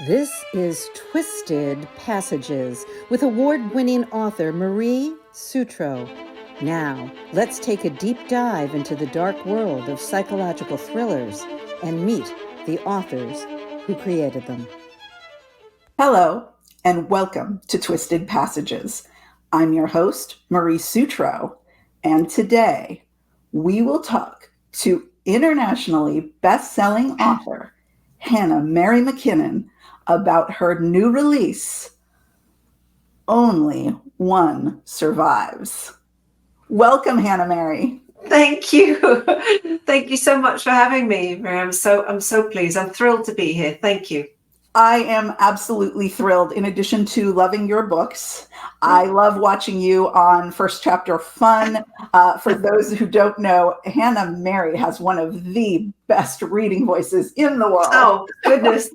This is Twisted Passages with award-winning author Marie Sutro. Now, let's take a deep dive into the dark world of psychological thrillers and meet the authors who created them. Hello, and welcome to Twisted Passages. I'm your host, Marie Sutro, and today we will talk to internationally best-selling author Mary McKinnon about her new release, Only One Survives. Welcome, Hannah Mary. Thank you. Thank you so much for having me, Mary. I'm so pleased. I'm thrilled to be here. Thank you. I am absolutely thrilled. In addition to loving your books, I love watching you on First Chapter Fun. For those who don't know, Hannah Mary has one of the best reading voices in the world. Oh, goodness.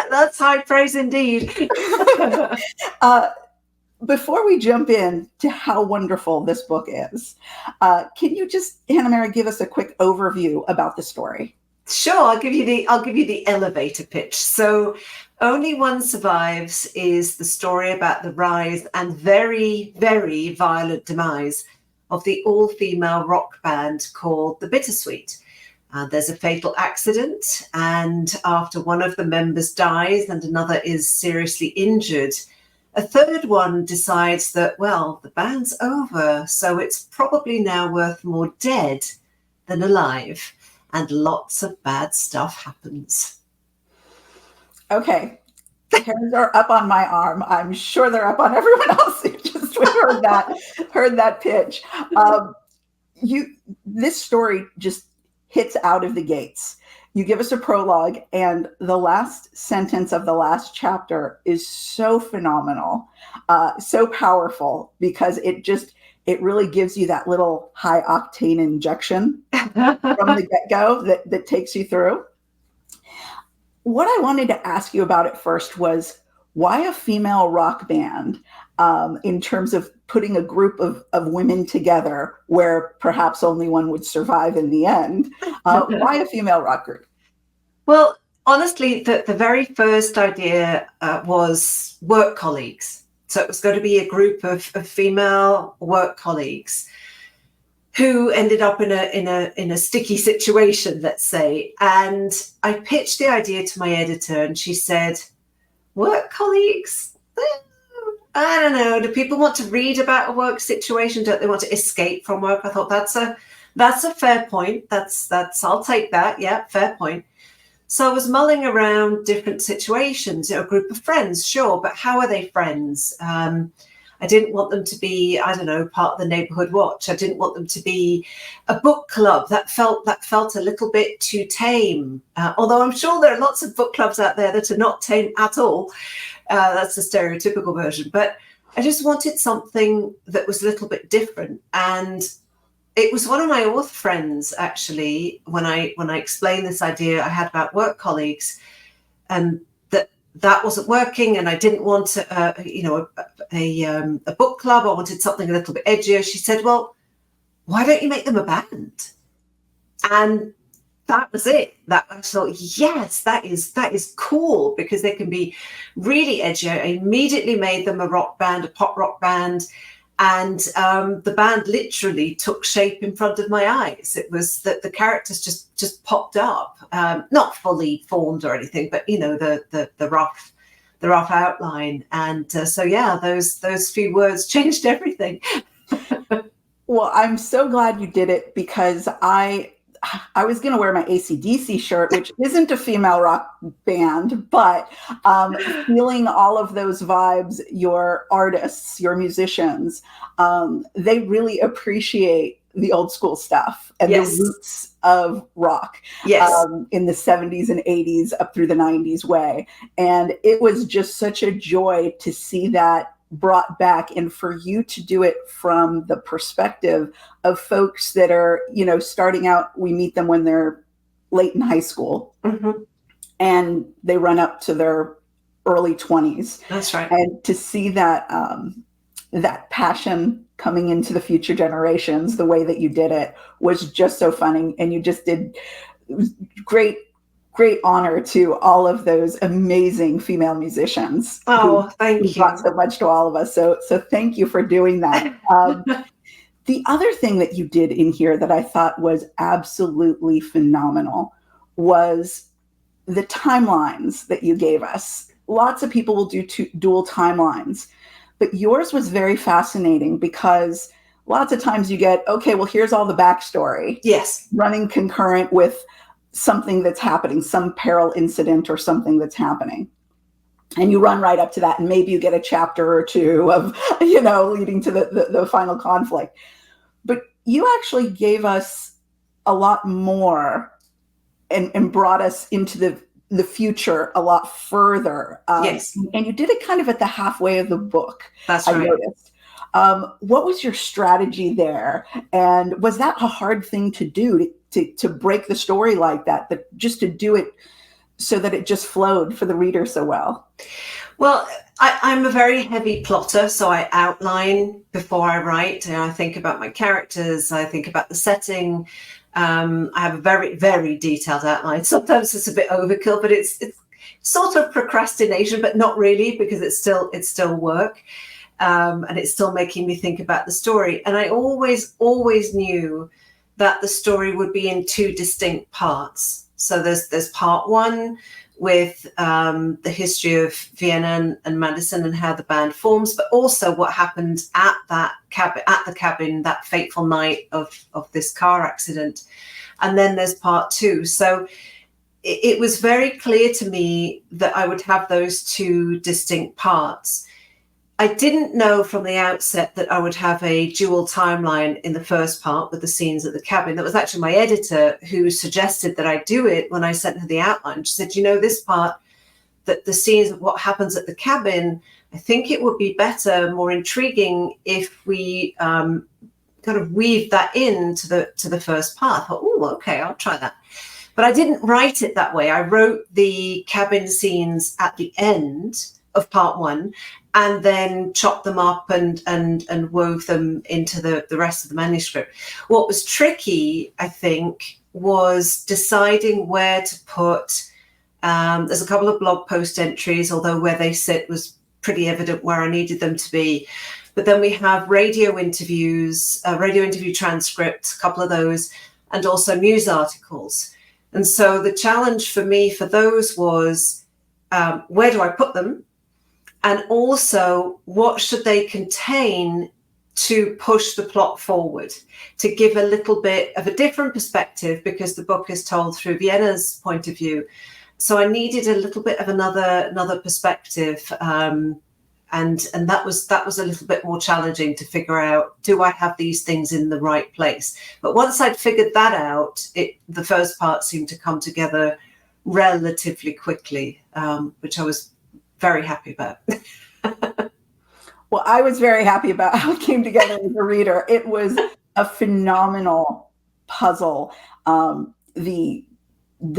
That's high praise indeed. Before we jump in to how wonderful this book is, can you just, Hannah Mary, give us a quick overview about the story? Sure, I'll give you the elevator pitch. So Only One Survives is the story about the rise and very, very violent demise of the all-female rock band called the Bittersweet. There's a fatal accident, and after one of the members dies and another is seriously injured, a third one decides that, well, the band's over, so it's probably now worth more dead than alive. And lots of bad stuff happens. Okay. The hairs are up on my arm. I'm sure they're up on everyone else who just heard that pitch. This story just hits out of the gates. You give us a prologue, and the last sentence of the last chapter is so phenomenal, so powerful, because it really gives you that little high octane injection from the get-go that takes you through. What I wanted to ask you about at first was, why a female rock band in terms of putting a group of women together where perhaps only one would survive in the end? Why a female rock group? Well, honestly, the very first idea was work colleagues. So it was going to be a group of female work colleagues who ended up in a sticky situation, let's say. And I pitched the idea to my editor, and she said, "Work colleagues? I don't know. Do people want to read about a work situation? Don't they want to escape from work?" I thought that's a fair point. That's I'll take that. Yeah, fair point. So I was mulling around different situations, a group of friends, sure, but how are they friends? I didn't want them to be, I don't know, part of the neighborhood watch. I didn't want them to be a book club. That felt a little bit too tame. Although I'm sure there are lots of book clubs out there that are not tame at all. That's the stereotypical version. But I just wanted something that was a little bit different. And it was one of my author friends, actually, when I explained this idea I had about work colleagues, and that wasn't working, and I didn't want a book club. I wanted something a little bit edgier. She said, "Well, why don't you make them a band?" And that was it. That I thought, yes, that is cool, because they can be really edgy. I immediately made them a rock band, a pop rock band. And the band literally took shape in front of my eyes. It was that the characters just popped up, not fully formed or anything, but the rough outline. And so yeah, those few words changed everything. Well, I'm so glad you did it, because I was going to wear my AC/DC shirt, which isn't a female rock band, but feeling all of those vibes, your artists, your musicians, they really appreciate the old school stuff and Yes. the roots of rock. Yes. In the 70s and 80s up through the 90s way. And it was just such a joy to see that brought back, and for you to do it from the perspective of folks that are, starting out. We meet them when they're late in high school, Mm-hmm. and they run up to their early 20s. That's right. And to see that passion coming into the future generations, the way that you did it was just so funny. And you just did great great honor to all of those amazing female musicians. Oh, thank who brought so much to all of us. So thank you for doing that. The other thing that you did in here that I thought was absolutely phenomenal was the timelines that you gave us. Lots of people will do dual timelines, but yours was very fascinating because lots of times you get, okay, well, here's all the backstory. Yes. Running concurrent with something that's happening, some peril incident or something that's happening. And you run right up to that, and maybe you get a chapter or two of, leading to the final conflict. But you actually gave us a lot more and brought us into the future a lot further. Yes. And you did it kind of at the halfway of the book. That's right. I noticed. What was your strategy there? And was that a hard thing to do, to break the story like that, but just to do it so that it just flowed for the reader so well? Well, I'm a very heavy plotter, so I outline before I write. I think about my characters. I think about the setting. I have a very, very detailed outline. Sometimes it's a bit overkill, but it's sort of procrastination, but not really, because it's still work. And it's still making me think about the story. And I always knew that the story would be in two distinct parts. So there's part one with the history of Vienna and Madison and how the band forms, but also what happened at the cabin that fateful night of this car accident. And then there's part two. So it was very clear to me that I would have those two distinct parts. I didn't know from the outset that I would have a dual timeline in the first part with the scenes at the cabin. That was actually my editor who suggested that I do it when I sent her the outline. She said, this part, that the scenes of what happens at the cabin, I think it would be better, more intriguing if we kind of weave that into the first part. I thought, oh, okay, I'll try that. But I didn't write it that way. I wrote the cabin scenes at the end of part one, and then chopped them up and wove them into the rest of the manuscript. What was tricky, I think, was deciding where to put. There's a couple of blog post entries, although where they sit was pretty evident where I needed them to be. But then we have radio interview transcripts, a couple of those, and also news articles. And so the challenge for me for those was, where do I put them? And also, what should they contain to push the plot forward, to give a little bit of a different perspective, because the book is told through Vienna's point of view. So I needed a little bit of another perspective, and that was a little bit more challenging to figure out. Do I have these things in the right place? But once I'd figured that out, the first part seemed to come together relatively quickly, which I was very happy about. Well, I was very happy about how it came together as a reader. It was a phenomenal puzzle. The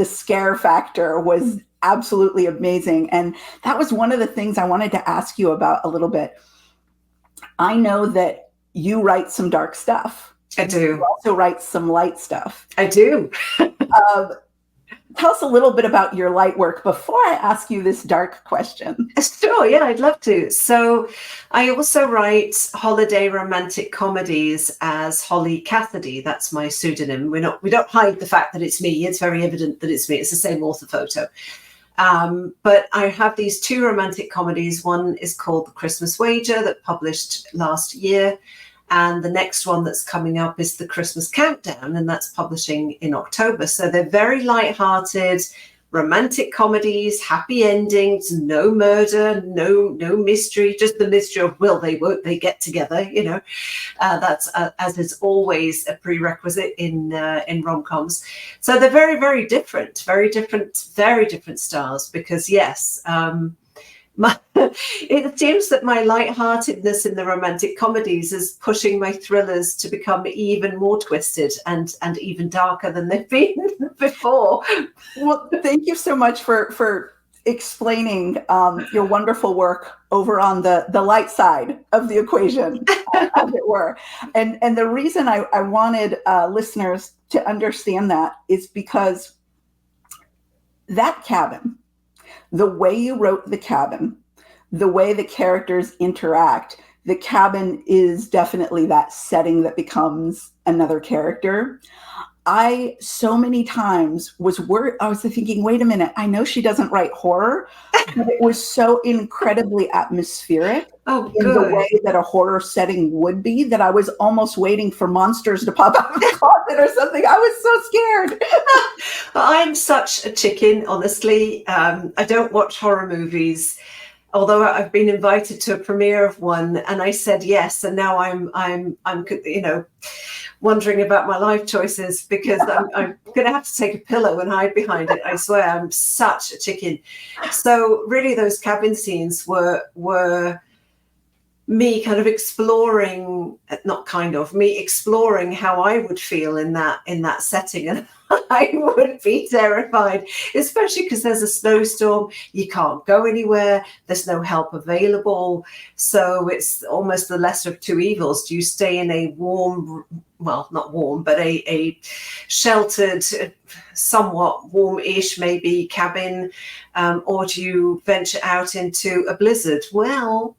scare factor was absolutely amazing. And that was one of the things I wanted to ask you about a little bit. I know that you write some dark stuff. I do. You also write some light stuff. I do. Tell us a little bit about your light work before I ask you this dark question. Sure, yeah, I'd love to. So I also write holiday romantic comedies as Holly Cassidy. That's my pseudonym. We don't hide the fact that it's me. It's very evident that it's me. It's the same author photo. But I have these two romantic comedies. One is called The Christmas Wager, that published last year. And the next one that's coming up is The Christmas Countdown, and that's publishing in October. So they're very lighthearted, romantic comedies, happy endings, no murder, no mystery, just the mystery of will they, won't they get together, that's as is always a prerequisite in rom-coms. So they're very, very different styles, because yes, it seems that my lightheartedness in the romantic comedies is pushing my thrillers to become even more twisted and even darker than they've been before. Well, thank you so much for explaining your wonderful work over on the light side of the equation, as it were. And the reason I wanted listeners to understand that is because that cabin, the way you wrote the cabin, the way the characters interact, the cabin is definitely that setting that becomes another character. I so many times was worried. I was thinking, wait a minute, I know she doesn't write horror, but it was so incredibly atmospheric in the way that a horror setting would be that I was almost waiting for monsters to pop out of the closet or something. I was so scared. I'm such a chicken, honestly. I don't watch horror movies, although I've been invited to a premiere of one, and I said yes, and now I'm wondering about my life choices because I'm going to have to take a pillow and hide behind it. I swear, I'm such a chicken. So really, those cabin scenes were me kind of exploring, me exploring how I would feel in that setting, and I would be terrified, especially because there's a snowstorm, you can't go anywhere, there's no help available, so it's almost the lesser of two evils. Do you stay in a warm, well, not warm, but a sheltered, somewhat warm-ish maybe cabin, or do you venture out into a blizzard? Well,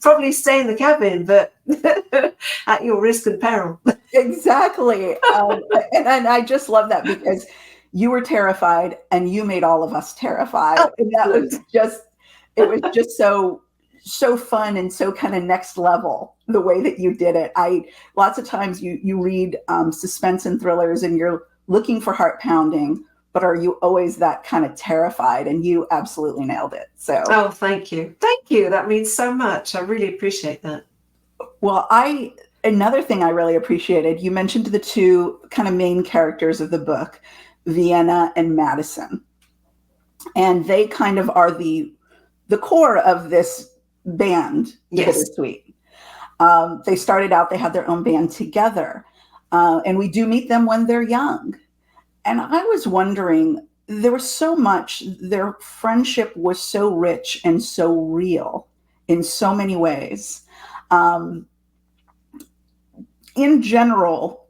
probably stay in the cabin, but at your risk and peril. Exactly. And I just love that because you were terrified and you made all of us terrified. Oh, and that was just so fun and so kind of next level the way that you did it. Lots of times you read suspense and thrillers and you're looking for heart pounding, but are you always that kind of terrified? And you absolutely nailed it. So, oh, thank you. That means so much. I really appreciate that. Well, another thing I really appreciated, you mentioned the two kind of main characters of the book, Vienna and Madison, and they kind of are the core of this band. Yes. Bittersweet. They started out, they had their own band together, and we do meet them when they're young. And I was wondering, there was so much, their friendship was so rich and so real in so many ways. In general,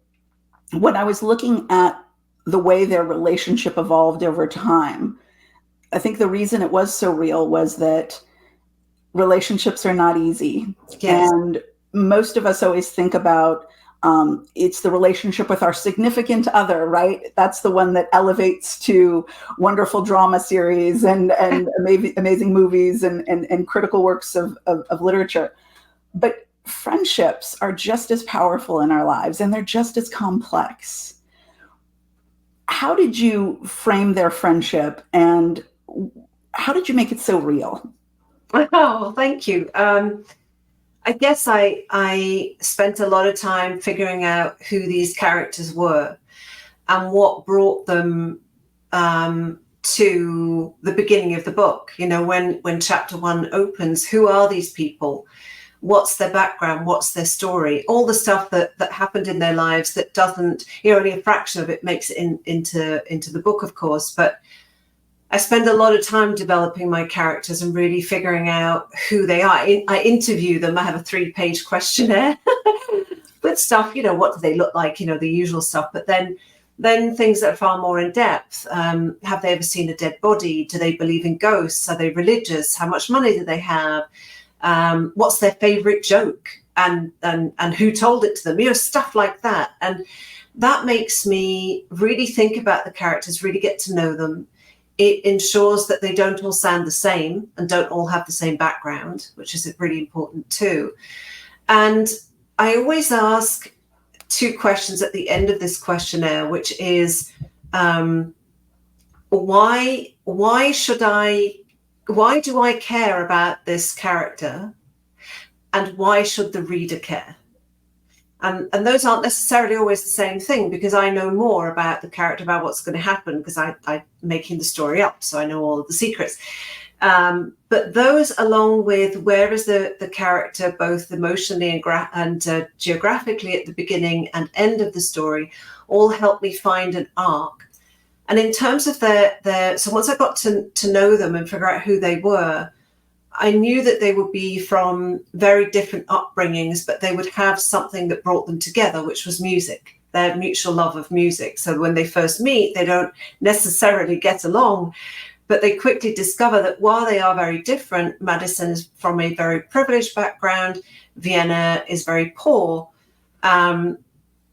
when I was looking at the way their relationship evolved over time, I think the reason it was so real was that relationships are not easy. Yes. And most of us always think about it's the relationship with our significant other, right? That's the one that elevates to wonderful drama series and amazing movies and critical works of literature. But friendships are just as powerful in our lives, and they're just as complex. How did you frame their friendship, and how did you make it so real? Oh, thank you. I guess I spent a lot of time figuring out who these characters were and what brought them to the beginning of the book. You know, when chapter 1 opens, who are these people? What's their background? What's their story? All the stuff that happened in their lives that doesn't, only a fraction of it makes it into the book, of course. But I spend a lot of time developing my characters and really figuring out who they are. I interview them. I have a 3-page questionnaire with stuff, what do they look like? The usual stuff. But then things that are far more in depth. Have they ever seen a dead body? Do they believe in ghosts? Are they religious? How much money do they have? What's their favorite joke? And who told it to them? Stuff like that. And that makes me really think about the characters, really get to know them. It ensures that they don't all sound the same and don't all have the same background, which is really important too. And I always ask 2 questions at the end of this questionnaire, which is, why do I care about this character, and why should the reader care? And those aren't necessarily always the same thing, because I know more about the character, about what's going to happen, because I'm making the story up, so I know all of the secrets. But those, along with where is the character, both emotionally and geographically at the beginning and end of the story, all help me find an arc. And in terms of so once I got to know them and figure out who they were, I knew that they would be from very different upbringings, but they would have something that brought them together, which was music. their mutual love of music. So when they first meet, they don't necessarily get along, but they quickly discover that while they are very different, Madison is from a very privileged background, Vienna is very poor.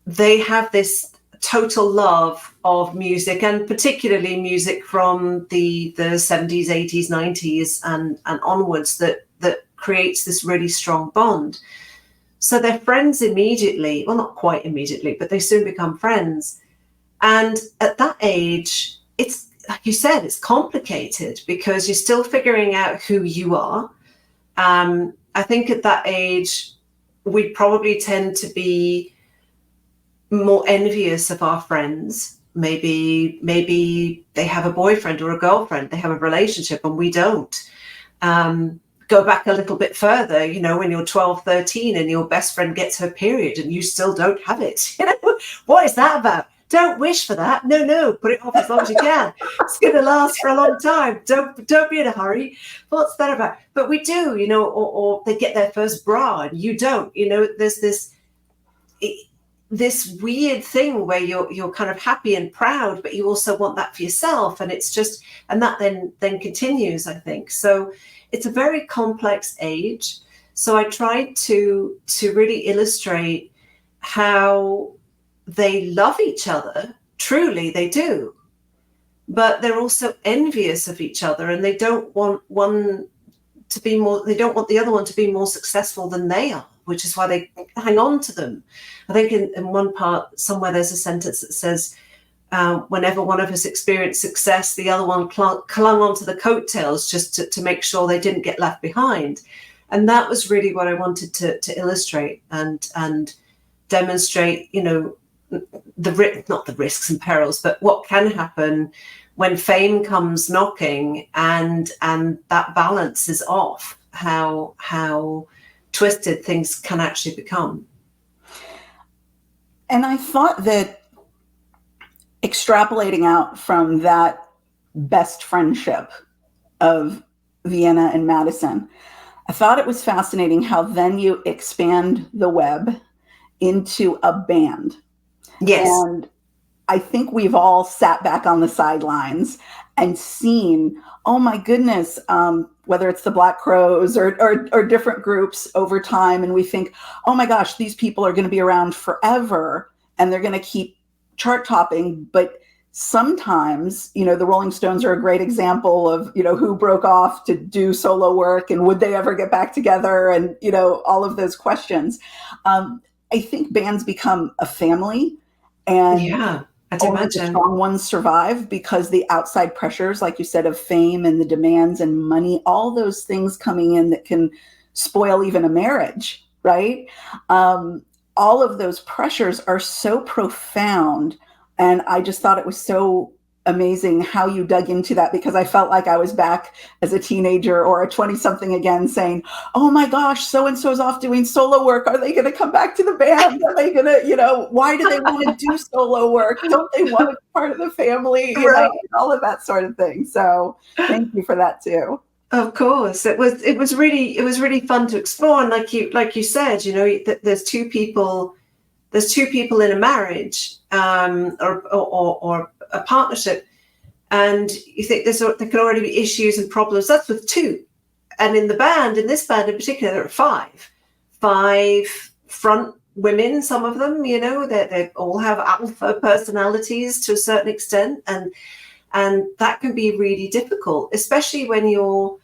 They have this total love of music, and particularly music from the 70s, 80s, 90s and onwards, that creates this really strong bond. So they're friends immediately. Well, not quite immediately, but they soon become friends. And at that age, it's, like you said, it's complicated because you're still figuring out who you are. I think at that age, we probably tend to be more envious of our friends. Maybe they have a boyfriend or a girlfriend, they have a relationship and we don't. Go back a little bit further, you know, when you're 12, 13 and your best friend gets her period and you still don't have it. You know, what is that about? Don't wish for that. No, put it off as long as you can. It's going to last for a long time. Don't be in a hurry. What's that about? But we do, you know, or they get their first bra and you don't. You know, there's this weird thing where you're kind of happy and proud, but you also want that for yourself. And it's just, and that then continues, I think. So it's a very complex age. So I tried to really illustrate how they love each other. Truly, they do. But they're also envious of each other, and they don't want they don't want the other one to be more successful than they are, which is why they hang on to them. I think in one part somewhere there's a sentence that says, whenever one of us experienced success, the other one clung onto the coattails just to make sure they didn't get left behind. And that was really what I wanted to illustrate and demonstrate, you know, not the risks and perils, but what can happen when fame comes knocking and that balance is off, how twisted things can actually become. And I thought that extrapolating out from that best friendship of Vienna and Madison, I thought it was fascinating how then you expand the web into a band. Yes. And I think we've all sat back on the sidelines and seen, oh my goodness, whether it's the Black Crowes or different groups over time. And we think, oh my gosh, these people are going to be around forever and they're going to keep chart topping. But sometimes, you know, the Rolling Stones are a great example of, you know, who broke off to do solo work and would they ever get back together? And, you know, all of those questions. I think bands become a family. And yeah, I'd only imagine the strong ones survive because the outside pressures, like you said, of fame and the demands and money, all those things coming in that can spoil even a marriage, right? All of those pressures are so profound. And I just thought it was so amazing how you dug into that, because I felt like I was back as a teenager or a 20-something again saying, oh my gosh, so-and-so's off doing solo work. Are they going to come back to the band? Are they going to, you know, why do they want to do solo work? Don't they want to be part of the family? You Right. know, all of that sort of thing. So thank you for that too. Of course, it was really fun to explore. And like you said, you know, there's two people in a marriage, or a partnership, and you think there can already be issues and problems. That's with two, and in this band in particular, there are five front women. Some of them, you know, they all have alpha personalities to a certain extent, and that can be really difficult, especially when you're,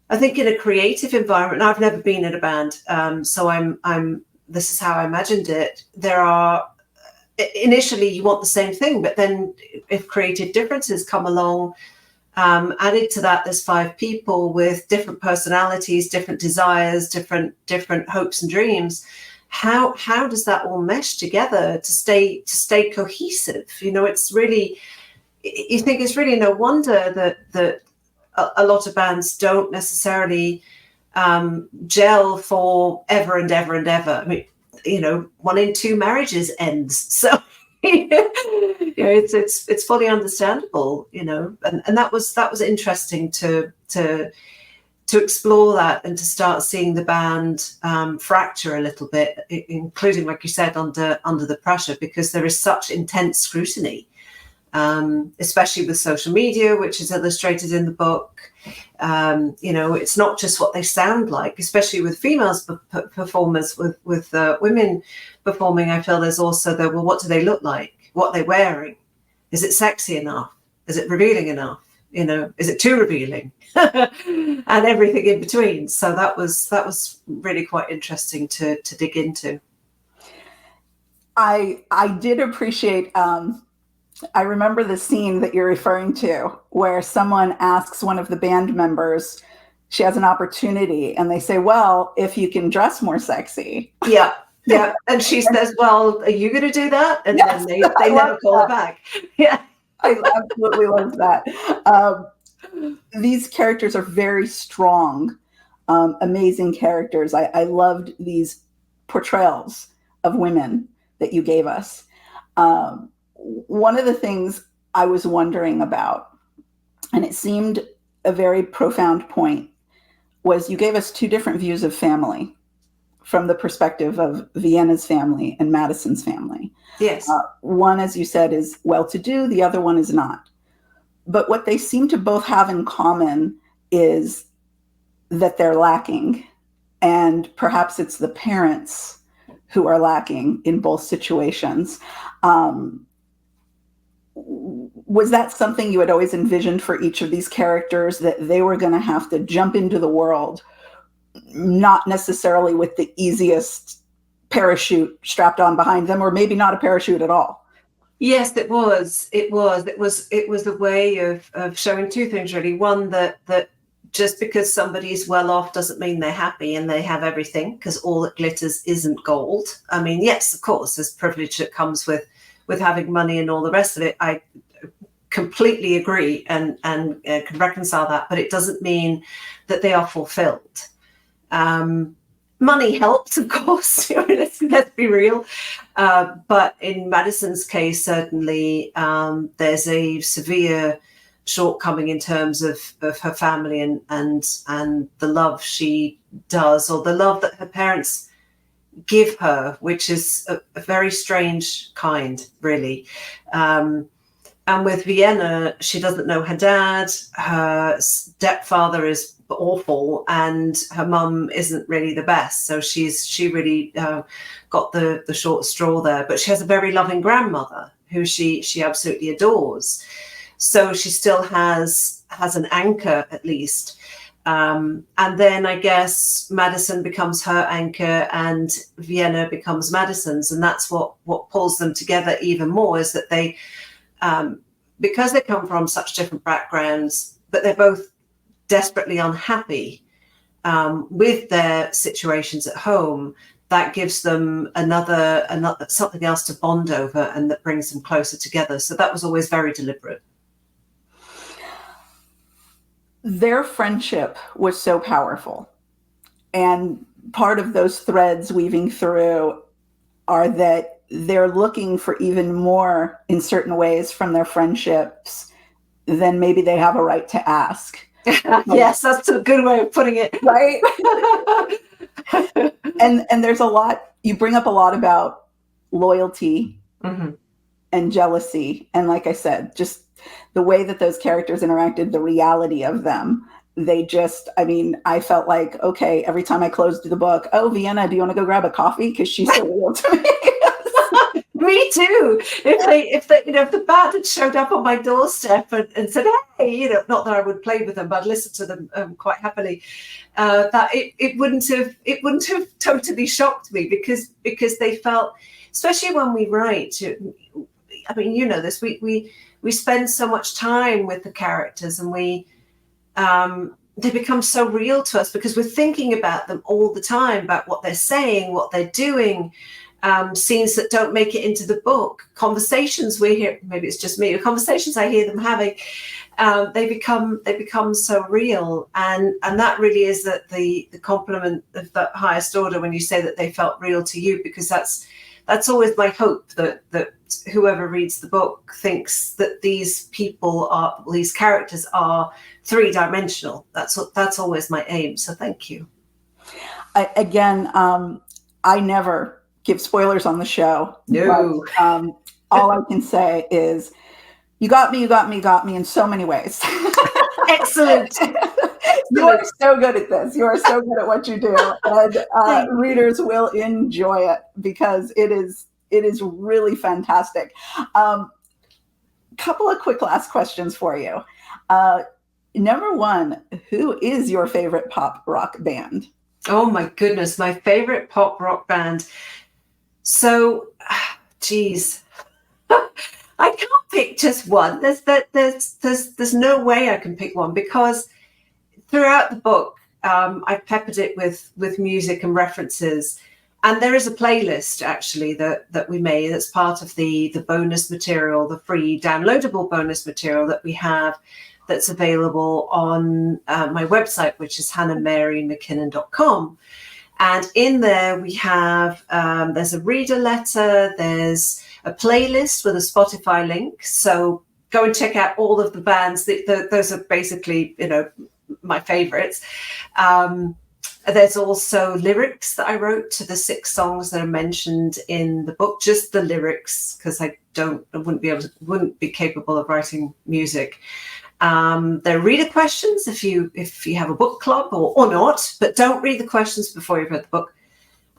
I think, in a creative environment. I've never been in a band, so I'm. This is how I imagined it. There are, initially you want the same thing, but then if creative differences come along, added to that, there's five people with different personalities, different desires, different hopes and dreams. How does that all mesh together to stay cohesive? You know, it's really, you think it's really no wonder that a lot of bands don't necessarily gel for ever and ever and ever. I mean, you know, 1 in 2 marriages ends. So you know, it's fully understandable, you know, and that was interesting to to explore that and to start seeing the band fracture a little bit, including, like you said, under the pressure, because there is such intense scrutiny, especially with social media, which is illustrated in the book. It's not just what they sound like, especially with females performers. With women performing, I feel there's also well, what do they look like? What are they wearing? Is it sexy enough? Is it revealing enough? Is it too revealing? And everything in between. So that was really quite interesting to dig into. I did appreciate, I remember the scene that you're referring to where someone asks one of the band members, she has an opportunity, and they say, well, if you can dress more sexy. Yeah. And she says, well, are you going to do that? And yes, then they never call her back. Yeah. I absolutely love that. These characters are very strong, amazing characters. I loved these portrayals of women that you gave us. One of the things I was wondering about, and it seemed a very profound point, was you gave us two different views of family from the perspective of Vienna's family and Madison's family. Yes. One, as you said, is well-to-do. The other one is not. But what they seem to both have in common is that they're lacking. And perhaps it's the parents who are lacking in both situations. Was that something you had always envisioned for each of these characters, that they were going to have to jump into the world, not necessarily with the easiest parachute strapped on behind them, or maybe not a parachute at all? Yes, it was a way of showing two things, really. One, that just because somebody's well off doesn't mean they're happy and they have everything, because all that glitters isn't gold. I mean, yes, of course, there's privilege that comes with having money and all the rest of it. I completely agree and can reconcile that, but it doesn't mean that they are fulfilled. Money helps, of course. let's be real. But in Madison's case, certainly there's a severe shortcoming in terms of her family and the love she does, or the love that her parents give her, which is a very strange kind, really. And with Vienna, she doesn't know her dad. Her stepfather is awful, and her mum isn't really the best. So she really got the short straw there. But she has a very loving grandmother who she absolutely adores. So she still has an anchor, at least. And then I guess Madison becomes her anchor and Vienna becomes Madison's. And that's what pulls them together even more, is that they, because they come from such different backgrounds, but they're both desperately unhappy with their situations at home, that gives them another something else to bond over, and that brings them closer together. So that was always very deliberate. Their friendship was so powerful. And part of those threads weaving through are that they're looking for even more in certain ways from their friendships than maybe they have a right to ask. Yes, that's a good way of putting it. Right? and there's a lot, you bring up a lot about loyalty and jealousy. And like I said, just the way that those characters interacted, the reality of them, I felt like, okay, every time I closed the book, oh, Vienna, do you want to go grab a coffee? Because she's so real to me. Me too. If the band had showed up on my doorstep and said, hey, not that I would play with them, but I'd listen to them quite happily, that it wouldn't have totally shocked me, because they felt, especially when we write, I mean, you know this, we spend so much time with the characters, and they become so real to us because we're thinking about them all the time, about what they're saying, what they're doing. Scenes that don't make it into the book, conversations we hear, maybe it's just me, conversations I hear them having, they become so real, and that really is the compliment of the highest order when you say that they felt real to you, because that's always my hope, that whoever reads the book thinks that these characters are three-dimensional. That's always my aim. So thank you. I never give spoilers on the show. No. But, all I can say is you got me in so many ways. Excellent. You are so good at this. You are so good at what you do. And readers will enjoy it because it is really fantastic. Couple of quick last questions for you. Number one, who is your favorite pop rock band? Oh my goodness, my favorite pop rock band. So, geez, I can't pick just one. There's no way I can pick one, because throughout the book, I've peppered it with music and references. And there is a playlist actually that we made that's part of the bonus material, the free downloadable bonus material that we have, that's available on my website, which is hannahmarymckinnon.com. And in there we have, there's a reader letter, there's a playlist with a Spotify link. So go and check out all of the bands. Those are basically, my favorites. There's also lyrics that I wrote to the 6 songs that are mentioned in the book, just the lyrics, because I wouldn't be capable of writing music. There are reader questions if you have a book club or not, but don't read the questions before you've read the book.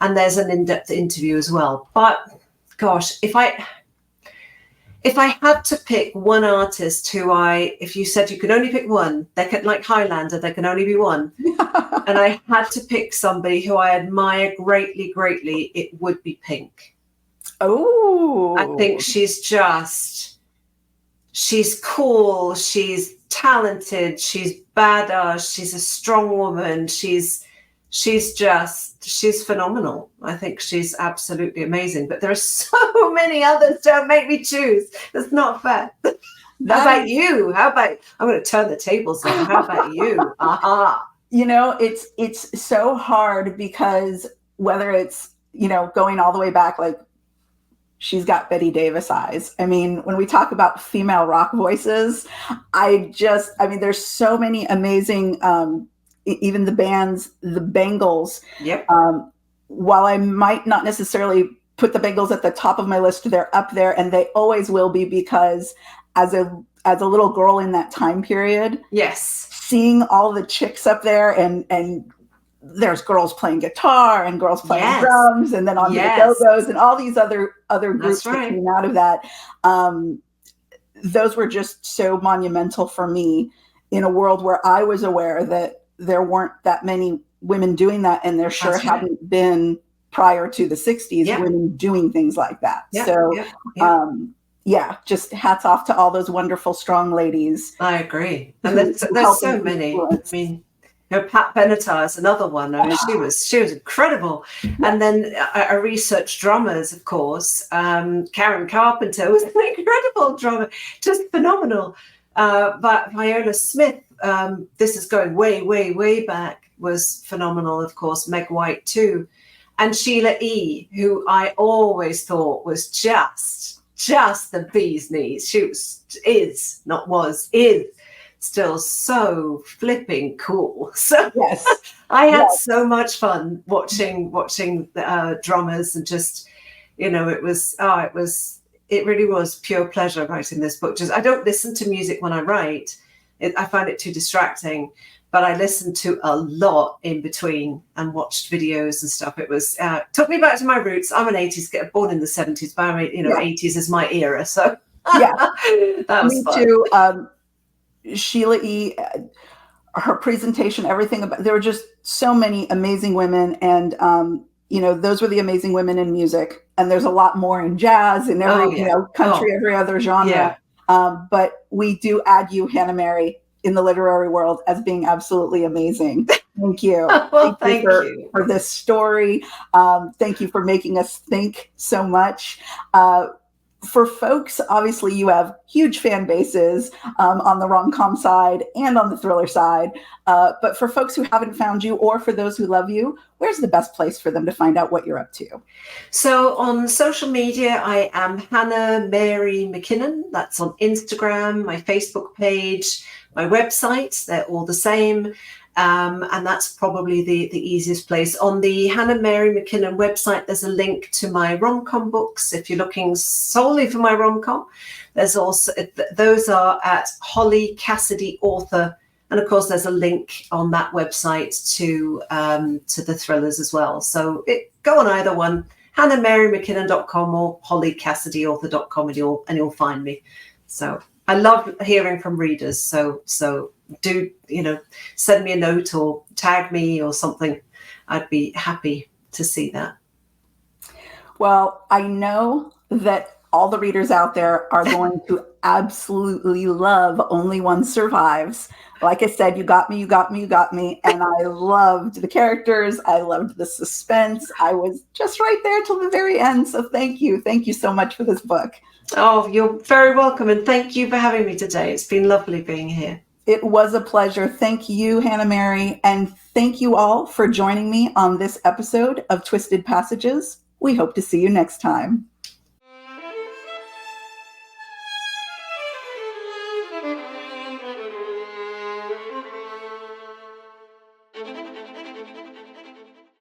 And there's an in-depth interview as well. But gosh, if I had to pick one artist if you said you could only pick one, like Highlander, there can only be one. And I had to pick somebody who I admire greatly, greatly, it would be Pink. Oh, I think she's cool, she's talented, she's badass, she's a strong woman, she's phenomenal. I think she's absolutely amazing. But there are so many others. Don't make me choose. That's not fair. How about you? I'm going to turn the tables now. How about you? Aha. It's so hard, because whether it's, going all the way back, like she's got Betty Davis eyes. I mean, when we talk about female rock voices, there's so many amazing, even the bands, the Bangles. Yep. While I might not necessarily put the Bangles at the top of my list, they're up there, and they always will be, because as a little girl in that time period, yes, seeing all the chicks up there, and there's girls playing guitar and girls playing drums, and then on the go-go's and all these other groups that came out of that. Those were just so monumental for me in a world where I was aware that there weren't that many women doing that, and there sure hadn't been prior to the 60s women doing things like that. Just hats off to all those wonderful, strong ladies. I agree. And there's so many. Influence. I mean, Pat Benatar is another one. I mean, she was incredible. And then I researched drummers, of course. Karen Carpenter was an incredible drummer, just phenomenal. But Viola Smith, this is going way, way, way back, was phenomenal, of course. Meg White too. And Sheila E., who I always thought was just the bee's knees. She is still so flipping cool. So yes, I had so much fun watching the drummers, and just, it really was pure pleasure writing this book. Just, I don't listen to music when I write. I find it too distracting, but I listened to a lot in between and watched videos and stuff. It was took me back to my roots. I'm an 80s kid, born in the 70s, but 80s is my era. So that was me fun. Too. Sheila E., her presentation, everything about, there were just so many amazing women, and those were the amazing women in music. And there's a lot more in jazz and every country, every other genre. But we do add you, Hannah Mary, in the literary world as being absolutely amazing. Thank you. Thank you for this story. Thank you for making us think so much. For folks, obviously you have huge fan bases on the rom-com side and on the thriller side. But for folks who haven't found you, or for those who love you, where's the best place for them to find out what you're up to? So on social media, I am Hannah Mary McKinnon. That's on Instagram, my Facebook page, my website. They're all the same. And that's probably the easiest place. On the Hannah Mary McKinnon website, there's a link to my rom-com books. If you're looking solely for my rom-com, there's also, those are at Holly Cassidy Author. And of course, there's a link on that website to the thrillers as well. So go on either one, hannahmarymckinnon.com or hollycassidyauthor.com, and you'll find me. So I love hearing from readers. So do, send me a note or tag me or something. I'd be happy to see that. Well, I know that all the readers out there are going to absolutely love Only One Survives. Like I said, you got me. And I loved the characters. I loved the suspense. I was just right there till the very end. So thank you. Thank you so much for this book. Oh, you're very welcome. And thank you for having me today. It's been lovely being here. It was a pleasure. Thank you, Hannah Mary. And thank you all for joining me on this episode of Twisted Passages. We hope to see you next time.